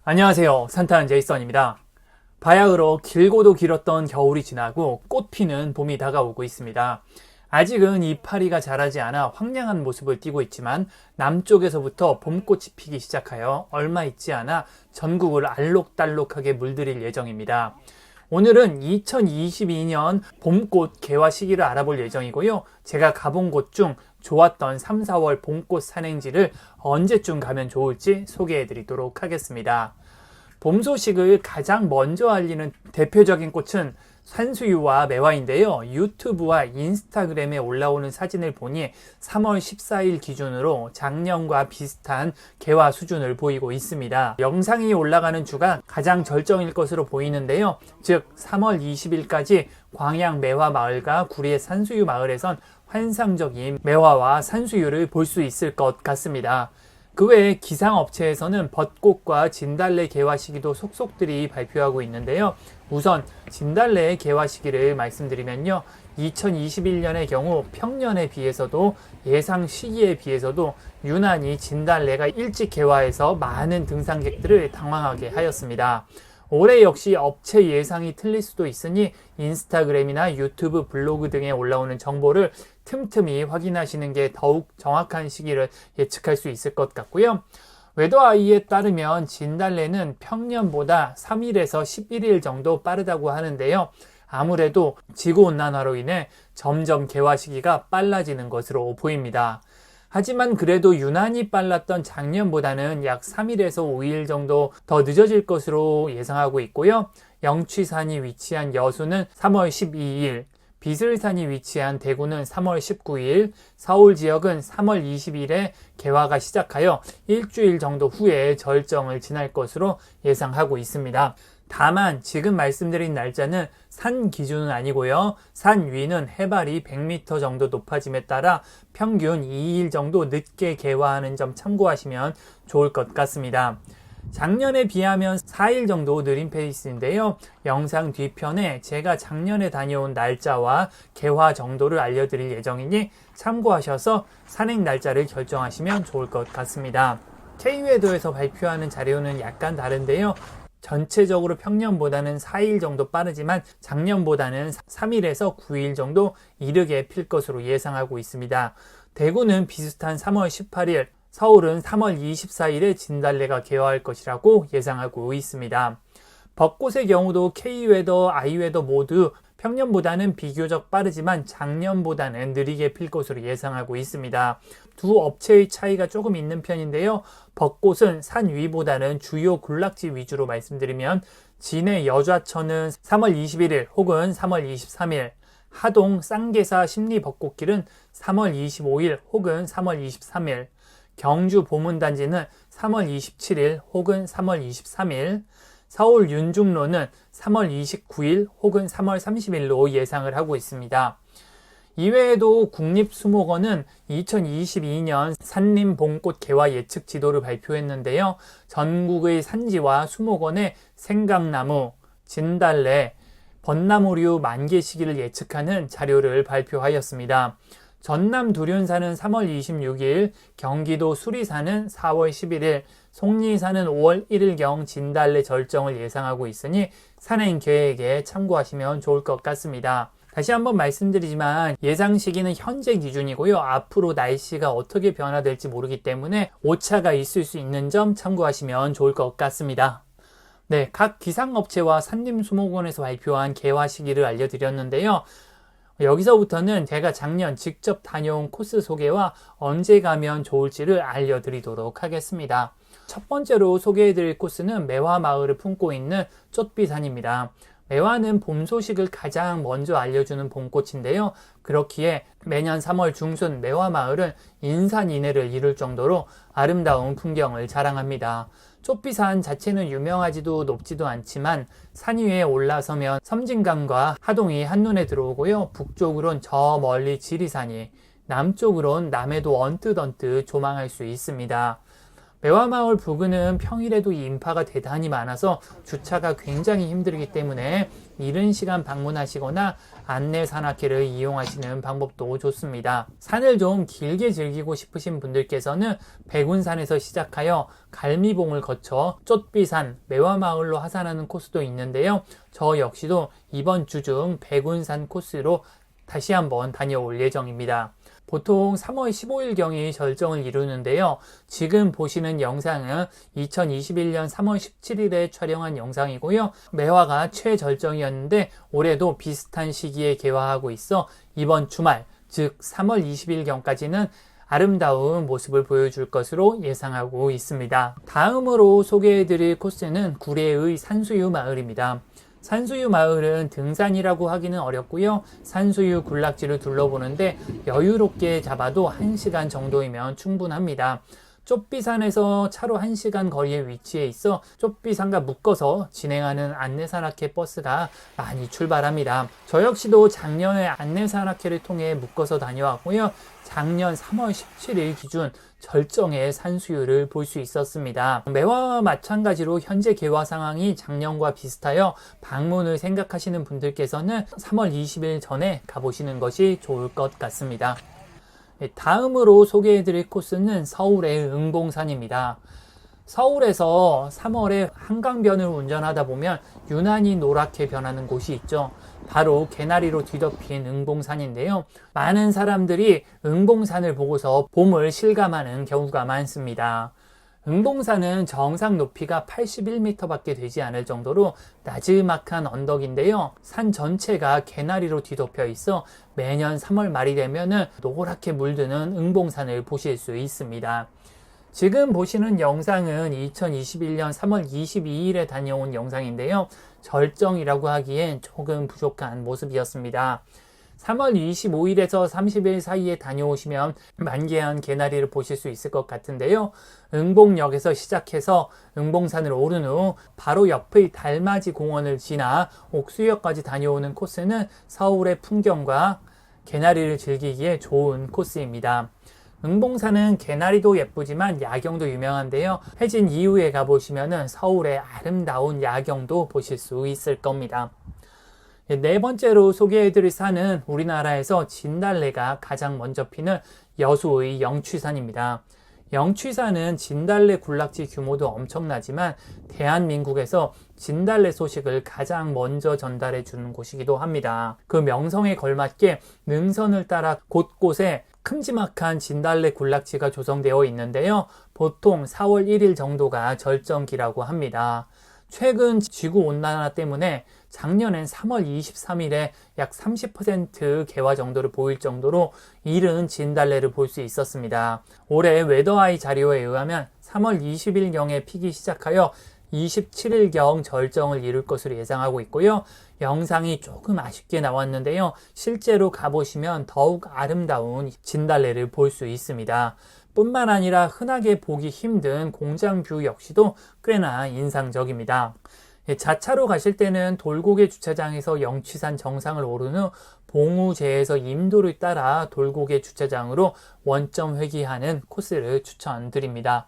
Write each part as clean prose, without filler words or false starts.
안녕하세요. 산타는 제이선입니다. 바야흐로 길고도 길었던 겨울이 지나고 꽃 피는 봄이 다가오고 있습니다. 아직은 이파리가 자라지 않아 황량한 모습을 띠고 있지만 남쪽에서부터 봄꽃이 피기 시작하여 얼마 있지 않아 전국을 알록달록하게 물들일 예정입니다. 오늘은 2022년 봄꽃 개화 시기를 알아볼 예정이고요. 제가 가본 곳 중 좋았던 3, 4월 봄꽃 산행지를 언제쯤 가면 좋을지 소개해 드리도록 하겠습니다. 봄 소식을 가장 먼저 알리는 대표적인 꽃은 산수유와 매화인데요. 유튜브와 인스타그램에 올라오는 사진을 보니 3월 14일 기준으로 작년과 비슷한 개화 수준을 보이고 있습니다. 영상이 올라가는 주가 가장 절정일 것으로 보이는데요. 즉 3월 20일까지 광양 매화마을과 구리의 산수유 마을에선 환상적인 매화와 산수유를 볼 수 있을 것 같습니다. 그 외에 기상업체에서는 벚꽃과 진달래 개화 시기도 속속들이 발표하고 있는데요. 우선 진달래의 개화 시기를 말씀드리면요. 2021년의 경우 평년에 비해서도 예상 시기에 비해서도 유난히 진달래가 일찍 개화해서 많은 등산객들을 당황하게 하였습니다. 올해 역시 업체 예상이 틀릴 수도 있으니 인스타그램이나 유튜브 블로그 등에 올라오는 정보를 틈틈이 확인하시는 게 더욱 정확한 시기를 예측할 수 있을 것 같고요. 웨더아이에 따르면 진달래는 평년보다 3일에서 11일 정도 빠르다고 하는데요. 아무래도 지구온난화로 인해 점점 개화 시기가 빨라지는 것으로 보입니다. 하지만 그래도 유난히 빨랐던 작년보다는 약 3일에서 5일 정도 더 늦어질 것으로 예상하고 있고요. 영취산이 위치한 여수는 3월 12일, 비슬산이 위치한 대구는 3월 19일, 서울 지역은 3월 20일에 개화가 시작하여 일주일 정도 후에 절정을 지날 것으로 예상하고 있습니다. 다만 지금 말씀드린 날짜는 산 기준은 아니고요. 산 위는 해발이 100m 정도 높아짐에 따라 평균 2일 정도 늦게 개화하는 점 참고하시면 좋을 것 같습니다. 작년에 비하면 4일 정도 느린 페이스인데요. 영상 뒤편에 제가 작년에 다녀온 날짜와 개화 정도를 알려드릴 예정이니 참고하셔서 산행 날짜를 결정하시면 좋을 것 같습니다. K웨더에서 발표하는 자료는 약간 다른데요. 전체적으로 평년보다는 4일 정도 빠르지만 작년보다는 3일에서 9일 정도 이르게 필 것으로 예상하고 있습니다. 대구는 비슷한 3월 18일, 서울은 3월 24일에 진달래가 개화할 것이라고 예상하고 있습니다. 벚꽃의 경우도 K웨더, 아이웨더 모두 평년보다는 비교적 빠르지만 작년보다는 느리게 필 것으로 예상하고 있습니다. 두 업체의 차이가 조금 있는 편인데요. 벚꽃은 산 위보다는 주요 군락지 위주로 말씀드리면 진해 여좌천은 3월 21일 혹은 3월 23일, 하동 쌍계사 심리벚꽃길은 3월 25일 혹은 3월 23일, 경주 보문단지는 3월 27일 혹은 3월 23일, 서울 윤중로는 3월 29일 혹은 3월 30일로 예상을 하고 있습니다. 이외에도 국립수목원은 2022년 산림 봄꽃 개화 예측 지도를 발표했는데요. 전국의 산지와 수목원의 생강나무, 진달래, 벚나무류 만개 시기를 예측하는 자료를 발표하였습니다. 전남 두륜산은 3월 26일, 경기도 수리산은 4월 11일, 속리산은 5월 1일경 진달래 절정을 예상하고 있으니 산행 계획에 참고하시면 좋을 것 같습니다. 다시 한번 말씀드리지만 예상 시기는 현재 기준이고요. 앞으로 날씨가 어떻게 변화될지 모르기 때문에 오차가 있을 수 있는 점 참고하시면 좋을 것 같습니다. 네, 각 기상업체와 산림수목원에서 발표한 개화 시기를 알려드렸는데요. 여기서부터는 제가 작년 직접 다녀온 코스 소개와 언제 가면 좋을지를 알려드리도록 하겠습니다. 첫 번째로 소개해드릴 코스는 매화마을을 품고 있는 쫓비산입니다. 매화는 봄 소식을 가장 먼저 알려주는 봄꽃인데요. 그렇기에 매년 3월 중순 매화마을은 인산인해를 이룰 정도로 아름다운 풍경을 자랑합니다. 쫓비산 자체는 유명하지도 높지도 않지만 산 위에 올라서면 섬진강과 하동이 한눈에 들어오고요. 북쪽으론 저 멀리 지리산이, 남쪽으론 남해도 언뜻 조망할 수 있습니다. 매화마을 부근은 평일에도 인파가 대단히 많아서 주차가 굉장히 힘들기 때문에 이른 시간 방문하시거나 안내 산악회를 이용하시는 방법도 좋습니다. 산을 좀 길게 즐기고 싶으신 분들께서는 백운산에서 시작하여 갈미봉을 거쳐 쫓비산, 매화마을로 하산하는 코스도 있는데요. 저 역시도 이번 주 중 백운산 코스로 다시 한번 다녀올 예정입니다. 보통 3월 15일경이 절정을 이루는데요. 지금 보시는 영상은 2021년 3월 17일에 촬영한 영상이고요. 매화가 최절정이었는데 올해도 비슷한 시기에 개화하고 있어 이번 주말, 즉 3월 20일경까지는 아름다운 모습을 보여줄 것으로 예상하고 있습니다. 다음으로 소개해드릴 코스는 구례의 산수유 마을입니다. 산수유 마을은 등산이라고 하기는 어렵고요. 산수유 군락지를 둘러보는데 여유롭게 잡아도 1시간 정도이면 충분합니다. 쫓비산에서 차로 1시간 거리에 위치해 있어 쫓비산과 묶어서 진행하는 안내산악회 버스가 많이 출발합니다. 저 역시도 작년에 안내산악회를 통해 묶어서 다녀왔고요. 작년 3월 17일 기준 절정의 산수유를 볼 수 있었습니다. 매화와 마찬가지로 현재 개화 상황이 작년과 비슷하여 방문을 생각하시는 분들께서는 3월 20일 전에 가보시는 것이 좋을 것 같습니다. 다음으로 소개해드릴 코스는 서울의 응봉산입니다. 서울에서 3월에 한강변을 운전하다 보면 유난히 노랗게 변하는 곳이 있죠. 바로 개나리로 뒤덮인 응봉산인데요. 많은 사람들이 응봉산을 보고서 봄을 실감하는 경우가 많습니다. 응봉산은 정상 높이가 81m 밖에 되지 않을 정도로 나지막한 언덕인데요. 산 전체가 개나리로 뒤덮여 있어 매년 3월 말이 되면 노랗게 물드는 응봉산을 보실 수 있습니다. 지금 보시는 영상은 2021년 3월 22일에 다녀온 영상인데요. 절정이라고 하기엔 조금 부족한 모습이었습니다. 3월 25일에서 30일 사이에 다녀오시면 만개한 개나리를 보실 수 있을 것 같은데요. 응봉역에서 시작해서 응봉산을 오른 후 바로 옆의 달맞이 공원을 지나 옥수역까지 다녀오는 코스는 서울의 풍경과 개나리를 즐기기에 좋은 코스입니다. 응봉산은 개나리도 예쁘지만 야경도 유명한데요. 해진 이후에 가보시면 서울의 아름다운 야경도 보실 수 있을 겁니다. 네 번째로 소개해드릴 산은 우리나라에서 진달래가 가장 먼저 피는 여수의 영취산입니다. 영취산은 진달래 군락지 규모도 엄청나지만 대한민국에서 진달래 소식을 가장 먼저 전달해 주는 곳이기도 합니다. 그 명성에 걸맞게 능선을 따라 곳곳에 큼지막한 진달래 군락지가 조성되어 있는데요. 보통 4월 1일 정도가 절정기라고 합니다. 최근 지구온난화 때문에 작년엔 3월 23일에 약 30% 개화 정도를 보일 정도로 이른 진달래를 볼 수 있었습니다. 올해 웨더아이 자료에 의하면 3월 20일경에 피기 시작하여 27일경 절정을 이룰 것으로 예상하고 있고요. 영상이 조금 아쉽게 나왔는데요. 실제로 가보시면 더욱 아름다운 진달래를 볼 수 있습니다. 뿐만 아니라 흔하게 보기 힘든 공장뷰 역시도 꽤나 인상적입니다. 자차로 가실 때는 돌고개 주차장에서 영취산 정상을 오른 후 봉우제에서 임도를 따라 돌고개 주차장으로 원점 회귀하는 코스를 추천드립니다.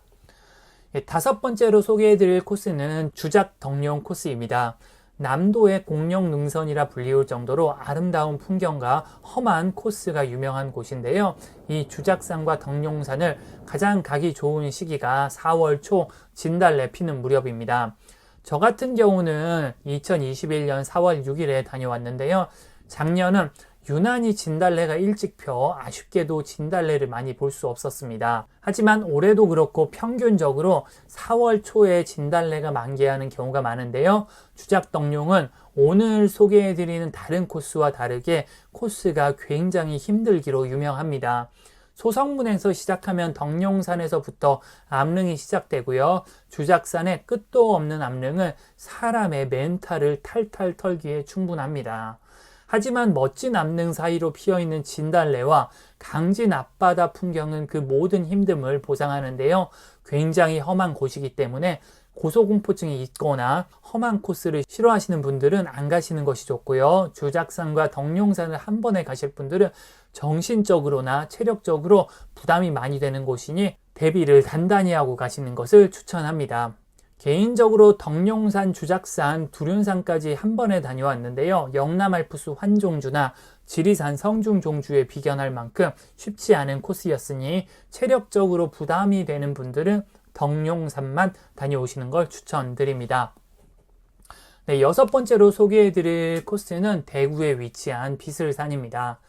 다섯 번째로 소개해드릴 코스는 주작덕룡 코스입니다. 남도의 공룡능선이라 불리울 정도로 아름다운 풍경과 험한 코스가 유명한 곳인데요. 이 주작산과 덕룡산을 가장 가기 좋은 시기가 4월 초 진달래 피는 무렵입니다. 저 같은 경우는 2021년 4월 6일에 다녀왔는데요. 작년은 유난히 진달래가 일찍 펴 아쉽게도 진달래를 많이 볼 수 없었습니다. 하지만 올해도 그렇고 평균적으로 4월 초에 진달래가 만개하는 경우가 많은데요. 주작덕룡은 오늘 소개해드리는 다른 코스와 다르게 코스가 굉장히 힘들기로 유명합니다. 소성문에서 시작하면 덕룡산에서부터 암릉이 시작되고요. 주작산의 끝도 없는 암릉은 사람의 멘탈을 탈탈 털기에 충분합니다. 하지만 멋진 암릉 사이로 피어있는 진달래와 강진 앞바다 풍경은 그 모든 힘듦을 보상하는데요. 굉장히 험한 곳이기 때문에 고소공포증이 있거나 험한 코스를 싫어하시는 분들은 안 가시는 것이 좋고요. 주작산과 덕룡산을 한 번에 가실 분들은 정신적으로나 체력적으로 부담이 많이 되는 곳이니 대비를 단단히 하고 가시는 것을 추천합니다. 개인적으로 덕룡산, 주작산, 두륜산까지 한 번에 다녀왔는데요. 영남알프스 환종주나 지리산 성중종주에 비견할 만큼 쉽지 않은 코스였으니 체력적으로 부담이 되는 분들은 덕룡산만 다녀오시는 걸 추천드립니다. 네, 6번째로 소개해드릴 코스는 대구에 위치한 비슬산입니다.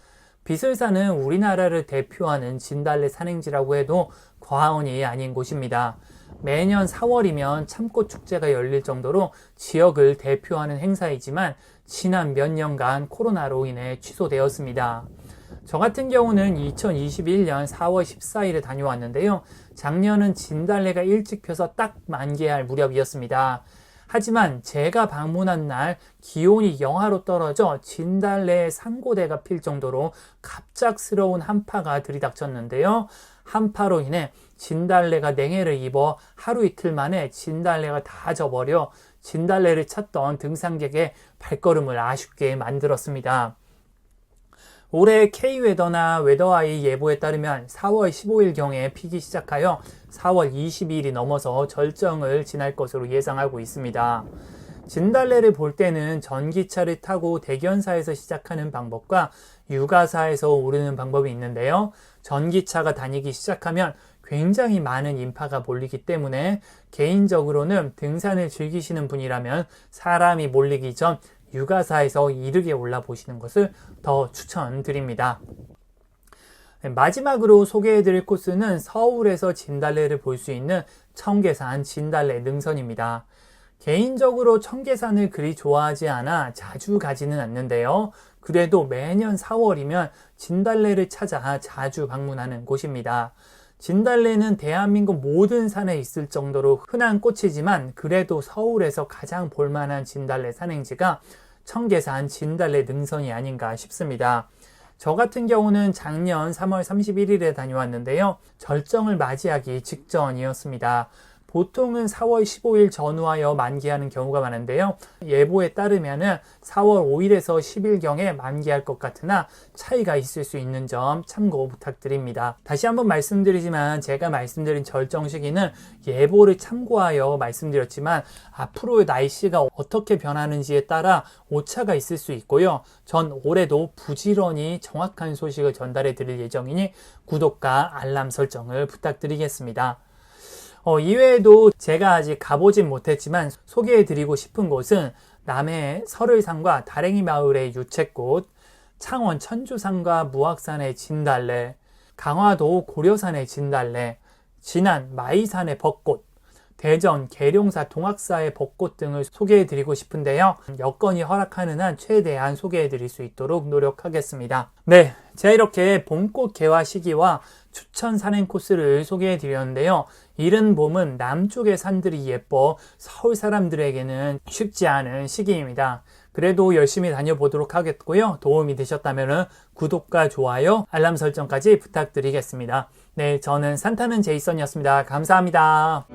비슬산은 우리나라를 대표하는 진달래 산행지라고 해도 과언이 아닌 곳입니다. 매년 4월이면 참꽃 축제가 열릴 정도로 지역을 대표하는 행사이지만 지난 몇 년간 코로나로 인해 취소되었습니다. 저 같은 경우는 2021년 4월 14일에 다녀왔는데요. 작년은 진달래가 일찍 펴서 딱 만개할 무렵이었습니다. 하지만 제가 방문한 날 기온이 영하로 떨어져 진달래의 상고대가 필 정도로 갑작스러운 한파가 들이닥쳤는데요. 한파로 인해 진달래가 냉해를 입어 하루 이틀 만에 진달래가 다 져버려 진달래를 찾던 등산객의 발걸음을 아쉽게 만들었습니다. 올해 K웨더나 웨더아이 예보에 따르면 4월 15일경에 피기 시작하여 4월 22일이 넘어서 절정을 지날 것으로 예상하고 있습니다. 진달래를 볼 때는 전기차를 타고 대견사에서 시작하는 방법과 유가사에서 오르는 방법이 있는데요. 전기차가 다니기 시작하면 굉장히 많은 인파가 몰리기 때문에 개인적으로는 등산을 즐기시는 분이라면 사람이 몰리기 전 유가사에서 이르게 올라보시는 것을 더 추천드립니다. 마지막으로 소개해드릴 코스는 서울에서 진달래를 볼 수 있는 청계산 진달래 능선입니다. 개인적으로 청계산을 그리 좋아하지 않아 자주 가지는 않는데요. 그래도 매년 4월이면 진달래를 찾아 자주 방문하는 곳입니다. 진달래는 대한민국 모든 산에 있을 정도로 흔한 꽃이지만 그래도 서울에서 가장 볼만한 진달래 산행지가 청계산 진달래 능선이 아닌가 싶습니다. 저 같은 경우는 작년 3월 31일에 다녀왔는데요. 절정을 맞이하기 직전이었습니다. 보통은 4월 15일 전후하여 만개하는 경우가 많은데요. 예보에 따르면 4월 5일에서 10일경에 만개할 것 같으나 차이가 있을 수 있는 점 참고 부탁드립니다. 다시 한번 말씀드리지만 제가 말씀드린 절정 시기는 예보를 참고하여 말씀드렸지만 앞으로의 날씨가 어떻게 변하는지에 따라 오차가 있을 수 있고요. 전 올해도 부지런히 정확한 소식을 전달해 드릴 예정이니 구독과 알람 설정을 부탁드리겠습니다. 이외에도 제가 아직 가보진 못했지만 소개해드리고 싶은 곳은 남해 설을산과 다랭이 마을의 유채꽃, 창원 천주산과 무악산의 진달래, 강화도 고려산의 진달래, 진안 마이산의 벚꽃, 대전 계룡사 동학사의 벚꽃 등을 소개해드리고 싶은데요. 여건이 허락하는 한 최대한 소개해드릴 수 있도록 노력하겠습니다. 네, 제가 이렇게 봄꽃 개화 시기와 추천 산행 코스를 소개해드렸는데요. 이른 봄은 남쪽의 산들이 예뻐 서울 사람들에게는 쉽지 않은 시기입니다. 그래도 열심히 다녀보도록 하겠고요. 도움이 되셨다면 구독과 좋아요, 알람 설정까지 부탁드리겠습니다. 네, 저는 산타는 제이슨이었습니다. 감사합니다.